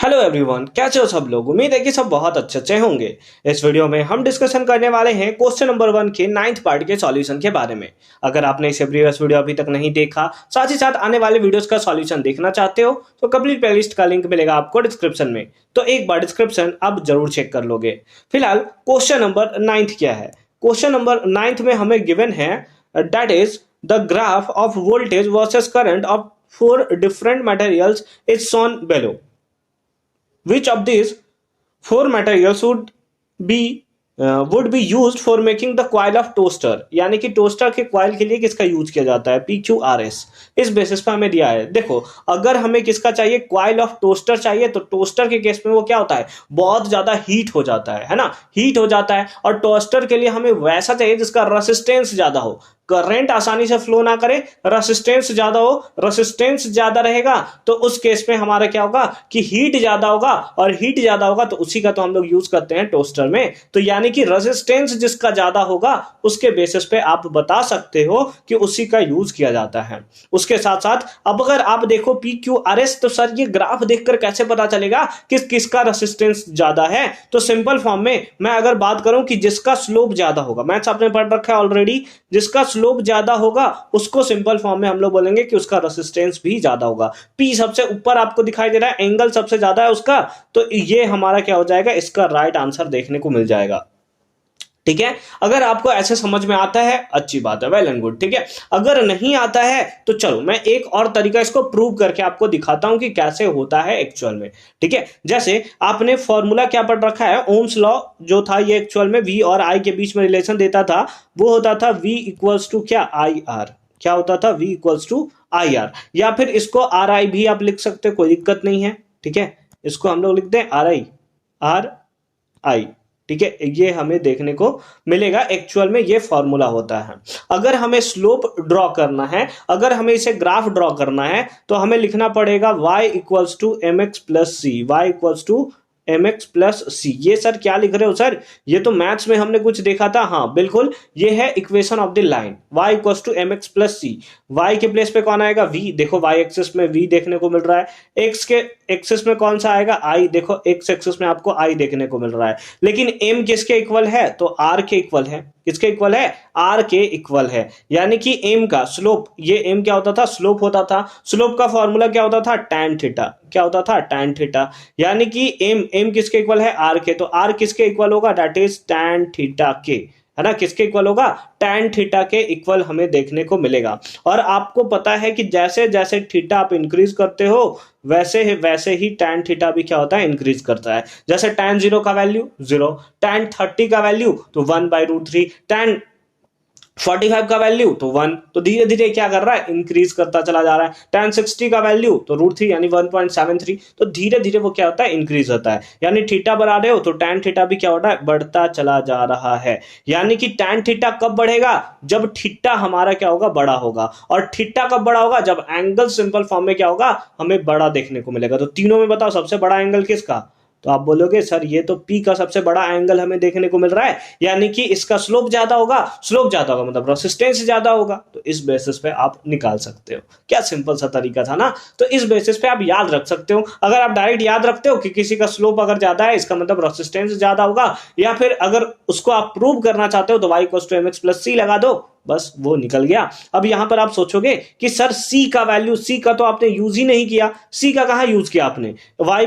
Hello everyone, कैसे हो सब लोग। उम्मीद है कि सब बहुत अच्छे होंगे। इस वीडियो में हम डिस्कशन करने वाले हैं क्वेश्चन नंबर 1 के 9th पार्ट के सॉल्यूशन के बारे में। अगर आपने इसे प्रीवियस वीडियो अभी तक नहीं देखा, साथ ही साथ आने वाले वीडियोस का सॉल्यूशन देखना चाहते हो तो कंप्लीट प्लेलिस्ट का लिंक मिलेगा आपको डिस्क्रिप्शन में, तो एक बार डिस्क्रिप्शन आप जरूर चेक कर लोगे। फिलहाल क्वेश्चन नंबर 9th क्या है। क्वेश्चन नंबर 9th में हमें गिवन है that is the graph of voltage versus current of 4 different materials is shown below. Which of these 4 materials would be used for making the coil of toaster? यानी कि toaster के coil के लिए किसका use किया जाता है, PQRS। इस बेसिस पे हमें दिया है। देखो, अगर हमें किसका चाहिए, कॉइल ऑफ टोस्टर चाहिए, तो टोस्टर के केस में वो क्या होता है, बहुत ज्यादा हीट हो जाता है ना, हीट हो जाता है। और टोस्टर के लिए हमें वैसा चाहिए जिसका रेसिस्टेंस ज्यादा हो, करंट आसानी से फ्लो ना करे, रेसिस्टेंस ज्यादा हो। रेसिस्टेंस ज्यादा रहेगा तो उस केस में हमारा क्या होगा कि हीट ज्यादा होगा, और हीट ज्यादा होगा तो उसी का तो हम लोग यूज करते हैं टोस्टर में। तो यानी कि रेसिस्टेंस जिसका ज्यादा होगा उसके बेसिस पे आप बता सकते हो कि उसी का यूज किया जाता है। उसके साथ साथ अब अगर आप देखो PQRS, तो सर ये ग्राफ देखकर कैसे पता चलेगा कि किसका रेसिस्टेंस ज्यादा है। तो सिंपल फॉर्म में मैं अगर बात करूं कि जिसका स्लोप ज्यादा होगा, मैथ्स आपने पढ़ रखा है ऑलरेडी, जिसका स्लोप ज्यादा होगा उसको सिंपल फॉर्म में हम लोग बोलेंगे कि उसका रेसिस्टेंस भी ज्यादा होगा। P सबसे ऊपर आपको दिखाई दे रहा है, एंगल सबसे ज्यादा है उसका, तो ये हमारा क्या हो जाएगा, इसका राइट आंसर देखने को मिल जाएगा। ठीक है, अगर आपको ऐसे समझ में आता है अच्छी बात है, वेल एंड गुड। ठीक है, अगर नहीं आता है तो चलो मैं एक और तरीका इसको प्रूव करके आपको दिखाता हूं कि कैसे होता है एक्चुअल में। ठीक है, जैसे आपने फॉर्मूला क्या पढ़ रखा है, ओम्स लॉ जो था, ये एक्चुअल में V और I के बीच में रिलेशन देता था, वो होता था V इक्वल्स टू क्या, IR। क्या होता था, V इक्वल्स टू IR, या फिर इसको RI भी आप लिख सकते हो, कोई दिक्कत नहीं है। ठीक है, इसको हम लोग लिखते हैं RI। ठीक है, ये हमें देखने को मिलेगा एक्चुअल में, ये फॉर्मूला होता है। अगर हमें स्लोप ड्रॉ करना है, अगर हमें इसे ग्राफ ड्रॉ करना है, तो हमें लिखना पड़ेगा y equals to mx plus C, y equals to mx plus C. ये सर क्या लिख रहे हो सर, ये तो मैथ्स में हमने कुछ देखा था। हाँ बिल्कुल, ये है equation of the line, y equals to mx plus C. y के प्लेस पे कौन आएगा, v। देखो y एक्सिस में v देखने को मिल रहा है, x के एक्सिस में कौन सा आएगा, i। देखो x एक्सिस में आपको i देखने को मिल रहा है। लेकिन m किसके इक्वल है, तो r के इक्वल है। किसके इक्वल है, r के इक्वल है। यानी कि m का स्लोप, ये m क्या होता था, स्लोप होता था। स्लोप का फॉर्मूला क्या होता था, tan थीटा। क्या होता था, tan थीटा। यानी कि m किसके इक्वल है, r के, तो r किसके इक्वल होगा, दैट इज tan थीटा के, है ना। किसके इक्वल होगा, tan थीटा के इक्वल हमें देखने को मिलेगा। और आपको पता है कि जैसे जैसे थीटा आप इंक्रीज करते हो वैसे ही tan थीटा भी क्या होता है, इंक्रीज करता है। जैसे tan 0 का वैल्यू 0, tan 30 का वैल्यू तो 1/√3, tan 45 का वैल्यू तो 1, तो धीरे धीरे क्या कर रहा है, इंक्रीज करता चला जा रहा है। tan 60 का वैल्यू तो √3 यानी 1.73, तो धीरे धीरे वो क्या होता है, इंक्रीज होता है। यानी थीटा बढ़ा रहे हो तो tan थीटा भी क्या हो रहा है, बढ़ता चला जा रहा है। यानी कि tan थीटा कब बढ़ेगा, जब थीटा हमारा क्या होगा, बड़ा होगा। और थीटा कब बड़ा होगा, जब एंगल सिंपल फॉर्म में क्या होगा, हमें बड़ा देखने को मिलेगा। तो तीनों में बताओ सबसे बड़ा एंगल किसका, तो आप बोलोगे सर ये तो P का सबसे बड़ा एंगल हमें देखने को मिल रहा है, यानी कि इसका स्लोप ज्यादा होगा। स्लोप ज्यादा होगा मतलब रेसिस्टेंस ज्यादा होगा, तो इस बेसिस पे आप निकाल सकते हो। क्या सिंपल सा तरीका था ना। तो इस बेसिस पे आप याद रख सकते हो। अगर आप डायरेक्ट याद रखते हो कि किसी का स्लोप अगर ज्यादा है, इसका मतलब रेसिस्टेंस ज्यादा होगा, या फिर अगर उसको आप प्रूव करना चाहते हो तो y equals to mx plus C लगा दो, बस वो निकल गया। अब यहां पर आप सोचोगे कि सर C का वैल्यू, C का तो आपने यूज ही नहीं किया, C का कहां यूज किया आपने, y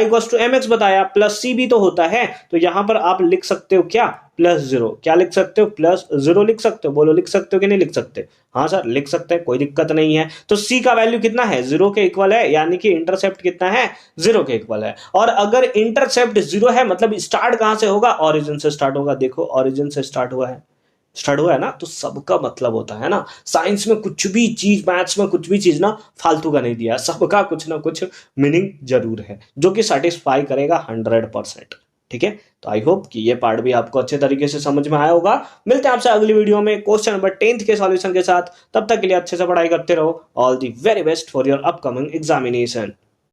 इक्वल्स टू mx बताया, प्लस C भी तो होता है। तो यहां पर आप लिख सकते हो क्या, +0। क्या लिख सकते हो, +0 लिख सकते हो। बोलो लिख सकते हो कि नहीं लिख सकते, हाँ सर लिख सकते हैं, कोई दिक्कत नहीं है। तो C का वैल्यू कितना है, 0 के इक्वल है, यानी कि इंटरसेप्ट कितना है, 0 के इक्वल है। और अगर इंटरसेप्ट 0 है मतलब स्टार्ट कहां से होगा, ओरिजिन से स्टार्ट होगा। देखो ओरिजिन से स्टार्ट हुआ है ना, तो सबका मतलब होता है ना, साइंस में कुछ भी चीज, मैथ्स में कुछ भी चीज ना फालतू का नहीं दिया, सबका कुछ ना कुछ मीनिंग जरूर है जो कि सेटिस्फाई करेगा 100%। ठीक है, तो आई होप कि ये पार्ट भी आपको अच्छे तरीके से समझ में आया होगा। मिलते हैं आपसे अगली वीडियो में क्वेश्चन नंबर 10th के सॉल्यूशन के साथ। तब तक के लिए अच्छे से पढ़ाई करते रहो। All the very best for your upcoming examination.